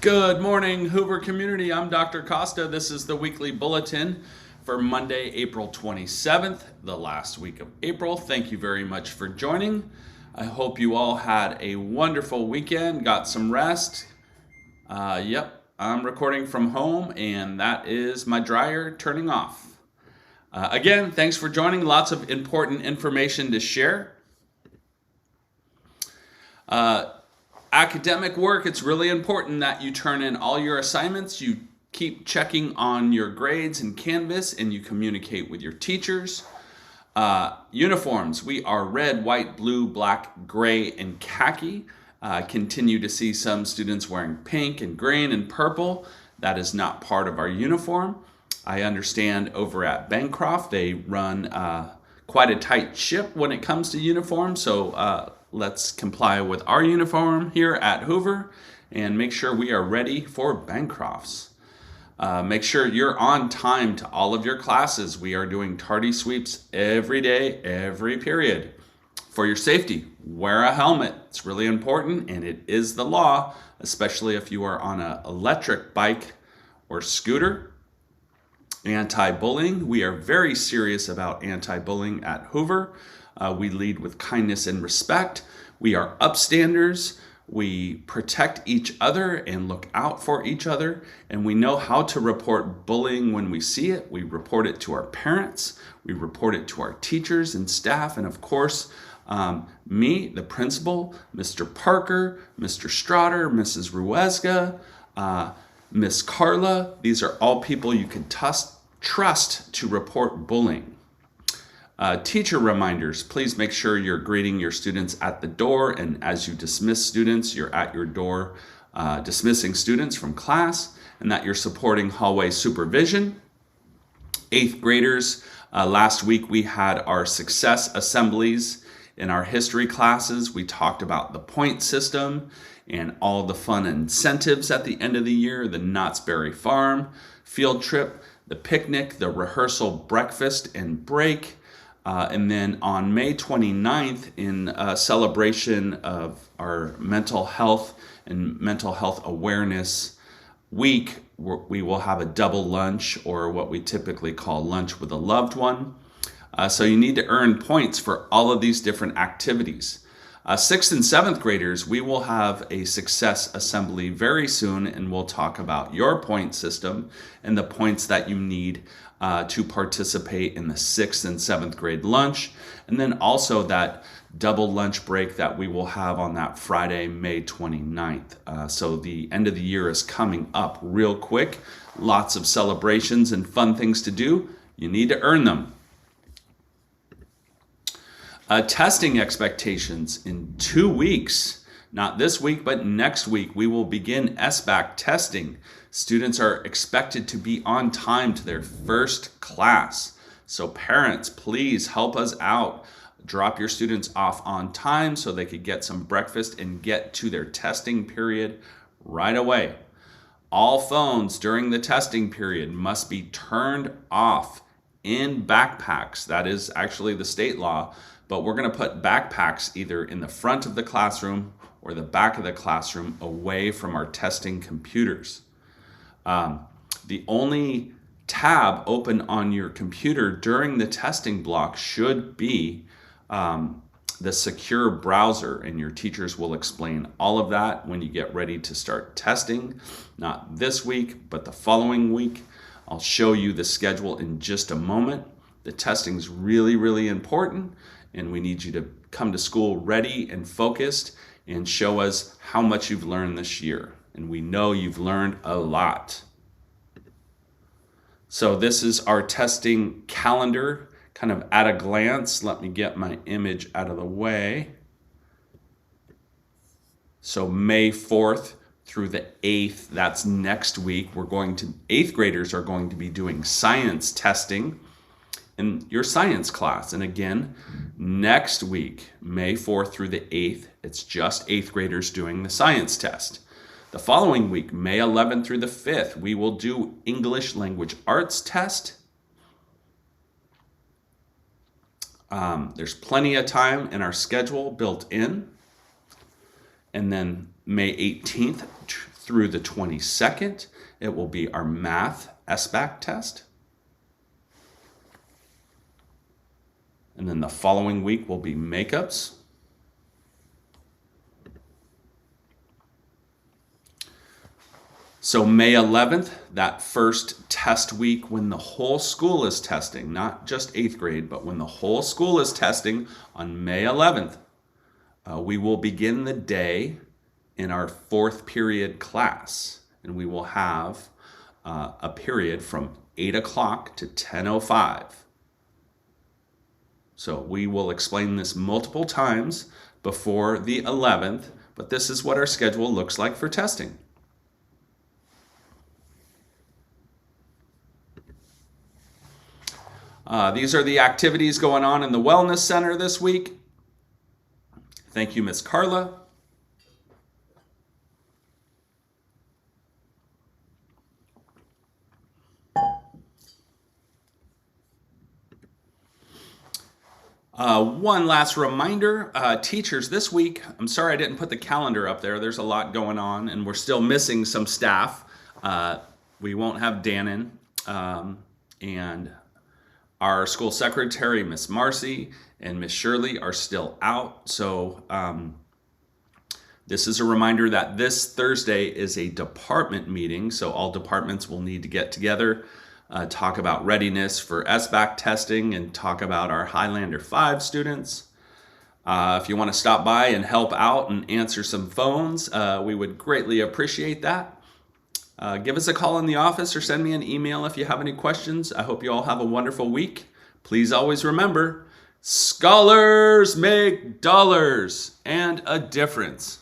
Good morning, Hoover community. I'm Dr. Costa. This is the weekly bulletin for Monday, April 27th, the last week of April. Thank you very much for joining. I hope you all had a wonderful weekend, got some rest. I'm recording from home, and that is my dryer turning off. Again, thanks for joining. Lots of important information to share. Academic work, it's really important that you turn in all your assignments, you keep checking on your grades in Canvas, and you communicate with your teachers. Uniforms, we are red, white, blue, black, gray, and khaki. Continue to see some students wearing pink and green and purple. That is not part of our uniform. I understand over at Bancroft they run quite a tight ship when it comes to uniforms, so let's comply with our uniform here at Hoover and make sure we are ready for Bancroft's. Make sure you're on time to all of your classes. We are doing tardy sweeps every day, every period. For your safety, wear a helmet. It's really important, and it is the law, especially if you are on an electric bike or scooter. Anti-bullying, we are very serious about anti-bullying at Hoover. We lead with kindness and respect. We are upstanders. We protect each other and look out for each other. And we know how to report bullying when we see it. We report it to our parents. We report it to our teachers and staff. And of course, me, the principal, Mr. Parker, Mr. Strotter, Mrs. Ruesga, Miss Carla. These are all people you can trust to report bullying. Teacher reminders, please make sure you're greeting your students at the door, and as you dismiss students, you're at your door dismissing students from class, and that you're supporting hallway supervision. 8th graders, last week we had our success assemblies in our history classes. We talked about the point system and all the fun incentives at the end of the year, the Knott's Berry Farm field trip, the picnic, the rehearsal breakfast and break. And then on May 29th, in celebration of our mental health and mental health awareness week, we will have a double lunch, or what we typically call lunch with a loved one. So you need to earn points for all of these different activities. 6th and 7th graders, we will have a success assembly very soon, and we'll talk about your point system and the points that you need to participate in the 6th and 7th grade lunch, and then also that double lunch break that we will have on that Friday, May 29th. So the end of the year is coming up real quick. Lots of celebrations and fun things to do. You need to earn them. Testing expectations in 2 weeks, not this week, but next week, we will begin SBAC testing. Students are expected to be on time to their first class. So parents, please help us out. Drop your students off on time so they could get some breakfast and get to their testing period right away. All phones during the testing period must be turned off in backpacks. That is actually the state law. But we're going to put backpacks either in the front of the classroom or the back of the classroom away from our testing computers. The only tab open on your computer during the testing block should be the secure browser, and your teachers will explain all of that when you get ready to start testing. Not this week, but the following week. I'll show you the schedule in just a moment. The testing is really, really important, and we need you to come to school ready and focused and show us how much you've learned this year. And we know you've learned a lot. So this is our testing calendar, kind of at a glance. Let me get my image out of the way. So May 4th through the 8th, that's next week. 8th graders are going to be doing science testing in your science class. And again, next week, May 4th through the 8th, it's just 8th graders doing the science test. The following week, May 11th through the 5th, we will do English language arts test. There's plenty of time in our schedule built in. And then May 18th through the 22nd, it will be our math SBAC test. And then the following week will be makeups. So May 11th, that first test week when the whole school is testing, not just 8th grade, but when the whole school is testing on May 11th, we will begin the day in our 4th period class. And we will have a period from 8 o'clock to 10:05. So we will explain this multiple times before the 11th, but this is what our schedule looks like for testing. These are the activities going on in the Wellness Center this week. Thank you, Miss Carla. One last reminder, teachers this week, I'm sorry I didn't put the calendar up there. There's a lot going on and we're still missing some staff. We won't have Dannon and our school secretary, Miss Marcy, and Miss Shirley are still out. So this is a reminder that this Thursday is a department meeting. So all departments will need to get together, talk about readiness for SBAC testing, and talk about our Highlander 5 students. If you want to stop by and help out and answer some phones, we would greatly appreciate that. Give us a call in the office or send me an email if you have any questions. I hope you all have a wonderful week. Please always remember, scholars make dollars and a difference.